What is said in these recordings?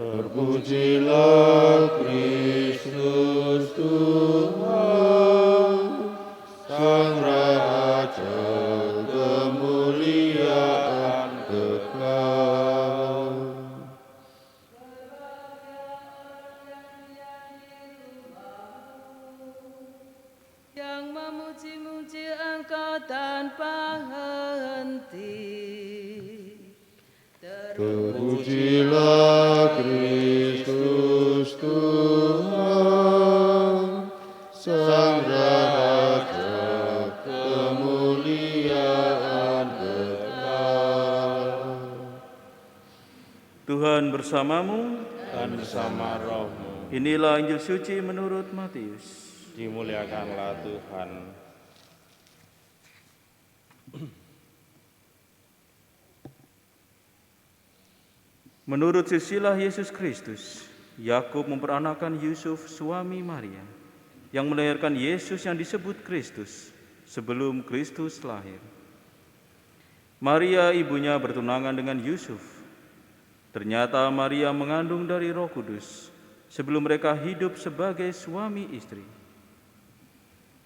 Terpujilah Kristus Tuhan, Sang Raja kemuliaan kekal. Yang memuji-muji Engkau tanpa henti. Terpujilah Kristus Tuhan, Sang Raja kemuliaan kekal. Tuhan bersamamu Dan bersama rohmu, Inilah Injil suci menurut Matius. dimuliakanlah Tuhan. Menurut silsilah Yesus Kristus, Yakub memperanakan Yusuf suami Maria yang melahirkan Yesus yang disebut Kristus sebelum Kristus lahir. Maria ibunya bertunangan dengan Yusuf. Ternyata Maria mengandung dari Roh Kudus sebelum mereka hidup sebagai suami istri.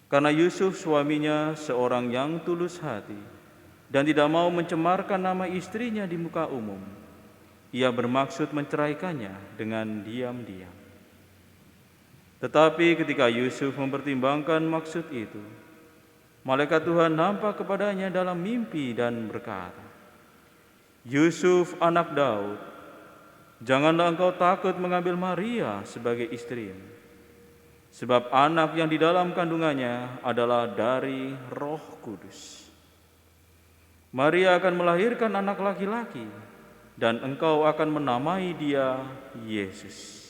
Karena Yusuf suaminya seorang yang tulus hati dan tidak mau mencemarkan nama istrinya di muka umum, ia bermaksud menceraikannya dengan diam-diam. Tetapi ketika Yusuf mempertimbangkan maksud itu, malaikat Tuhan nampak kepadanya dalam mimpi dan berkata, "Yusuf anak Daud, janganlah engkau takut mengambil Maria sebagai istrimu, sebab anak yang di dalam kandungannya adalah dari Roh Kudus. Maria akan melahirkan anak laki-laki, dan engkau akan menamai dia Yesus.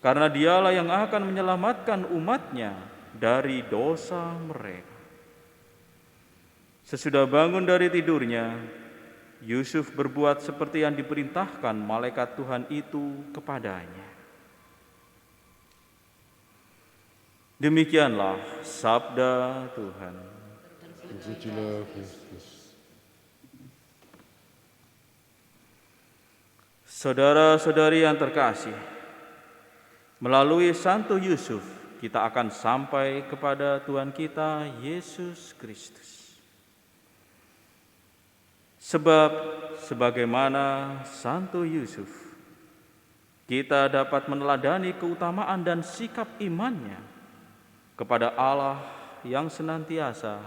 Karena dialah yang akan menyelamatkan umatnya dari dosa mereka." Sesudah bangun dari tidurnya, Yusuf berbuat seperti yang diperintahkan malaikat Tuhan itu kepadanya. Demikianlah sabda Tuhan. Terpujilah Kristus. Saudara-saudari yang terkasih, melalui Santo Yusuf kita akan sampai kepada Tuhan kita Yesus Kristus. Sebab sebagaimana Santo Yusuf, kita dapat meneladani keutamaan dan sikap imannya kepada Allah yang senantiasa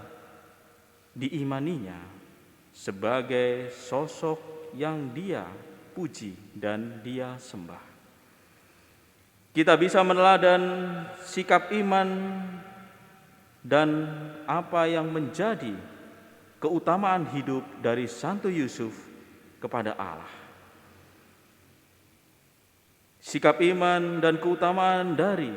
diimaninya sebagai sosok yang Dia puji dan Dia sembah. Kita bisa meneladan sikap iman dan apa yang menjadi keutamaan hidup dari Santo Yusuf kepada Allah. Sikap iman dan keutamaan dari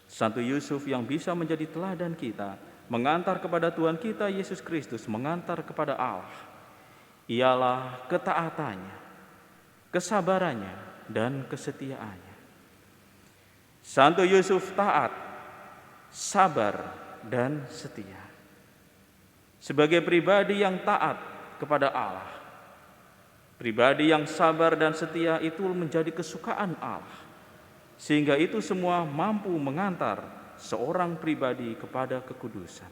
Santo Yusuf yang bisa menjadi teladan kita, mengantar kepada Tuhan kita Yesus Kristus, mengantar kepada Allah, ialah ketaatannya, kesabarannya, dan kesetiaannya. Santo Yusuf taat, sabar, dan setia. Sebagai pribadi yang taat kepada Allah, pribadi yang sabar dan setia itu menjadi kesukaan Allah, sehingga itu semua mampu mengantar seorang pribadi kepada kekudusan.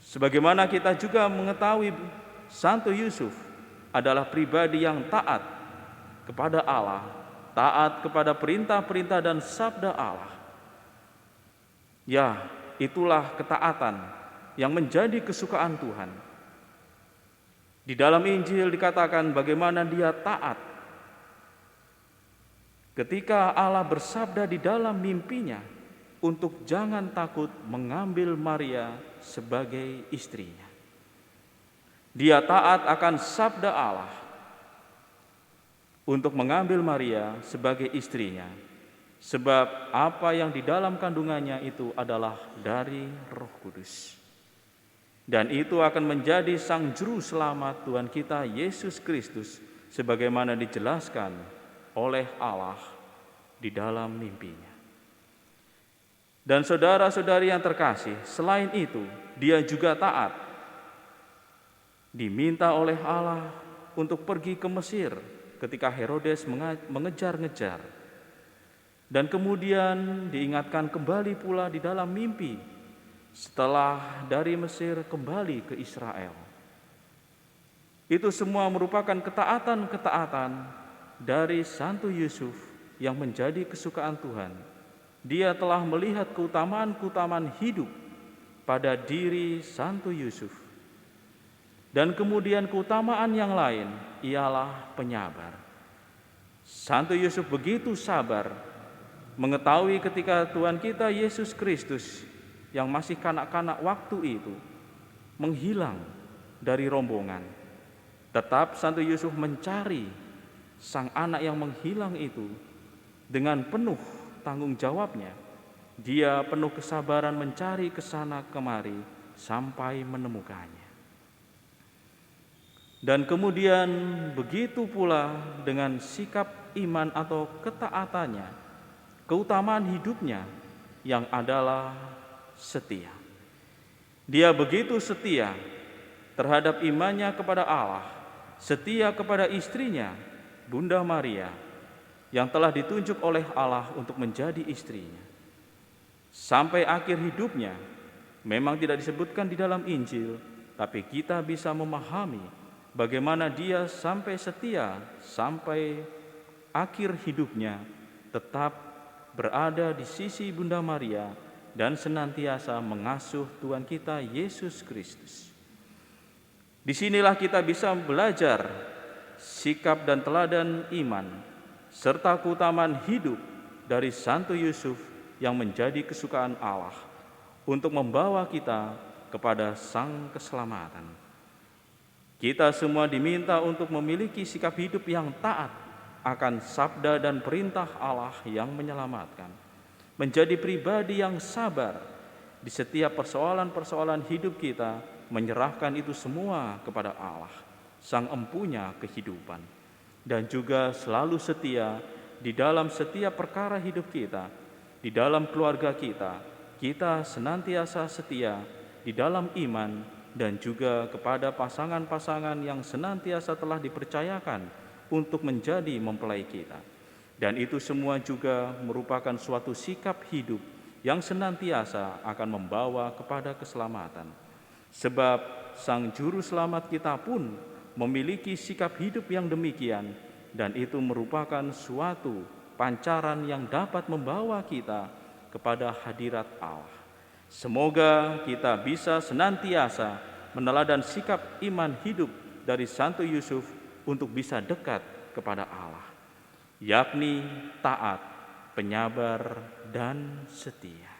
Sebagaimana kita juga mengetahui Santo Yusuf adalah pribadi yang taat kepada Allah, taat kepada perintah-perintah dan sabda Allah. Ya, itulah ketaatan yang menjadi kesukaan Tuhan. Di dalam Injil dikatakan bagaimana dia taat ketika Allah bersabda di dalam mimpinya untuk jangan takut mengambil Maria sebagai istrinya. Dia taat akan sabda Allah untuk mengambil Maria sebagai istrinya, sebab apa yang di dalam kandungannya itu adalah dari Roh Kudus. Dan itu akan menjadi sang juru selamat Tuhan kita Yesus Kristus, sebagaimana dijelaskan oleh Allah di dalam mimpinya. Dan saudara-saudari yang terkasih, selain itu dia juga taat. Diminta oleh Allah untuk pergi ke Mesir ketika Herodes mengejar-ngejar. Dan kemudian diingatkan kembali pula di dalam mimpi setelah dari Mesir kembali ke Israel. Itu semua merupakan ketaatan-ketaatan dari Santo Yusuf yang menjadi kesukaan Tuhan. Dia telah melihat keutamaan-keutamaan hidup pada diri Santo Yusuf. Dan kemudian keutamaan yang lain ialah penyabar. Santo Yusuf begitu sabar mengetahui ketika Tuhan kita Yesus Kristus yang masih kanak-kanak waktu itu menghilang dari rombongan. Tetap Santo Yusuf mencari sang anak yang menghilang itu dengan penuh tanggung jawabnya. Dia penuh kesabaran mencari ke sana kemari sampai menemukannya. Dan kemudian begitu pula dengan sikap iman atau ketaatannya, keutamaan hidupnya yang adalah setia. Dia begitu setia terhadap imannya kepada Allah, setia kepada istrinya, Bunda Maria, yang telah ditunjuk oleh Allah untuk menjadi istrinya. Sampai akhir hidupnya, memang tidak disebutkan di dalam Injil, tapi kita bisa memahami bagaimana dia sampai setia, sampai akhir hidupnya tetap berada di sisi Bunda Maria dan senantiasa mengasuh Tuhan kita Yesus Kristus. Disinilah kita bisa belajar sikap dan teladan iman, serta keutamaan hidup dari Santo Yusuf yang menjadi kesukaan Allah untuk membawa kita kepada sang keselamatan. Kita semua diminta untuk memiliki sikap hidup yang taat akan sabda dan perintah Allah yang menyelamatkan. Menjadi pribadi yang sabar di setiap persoalan-persoalan hidup kita, menyerahkan itu semua kepada Allah, Sang Empunya kehidupan. Dan juga selalu setia di dalam setiap perkara hidup kita, di dalam keluarga kita senantiasa setia di dalam iman dan juga kepada pasangan-pasangan yang senantiasa telah dipercayakan untuk menjadi mempelai kita. Dan itu semua juga merupakan suatu sikap hidup yang senantiasa akan membawa kepada keselamatan. Sebab Sang Juru Selamat kita pun memiliki sikap hidup yang demikian, dan itu merupakan suatu pancaran yang dapat membawa kita kepada hadirat Allah. Semoga kita bisa senantiasa meneladan sikap iman hidup dari Santo Yusuf untuk bisa dekat kepada Allah, yakni taat, penyabar, dan setia.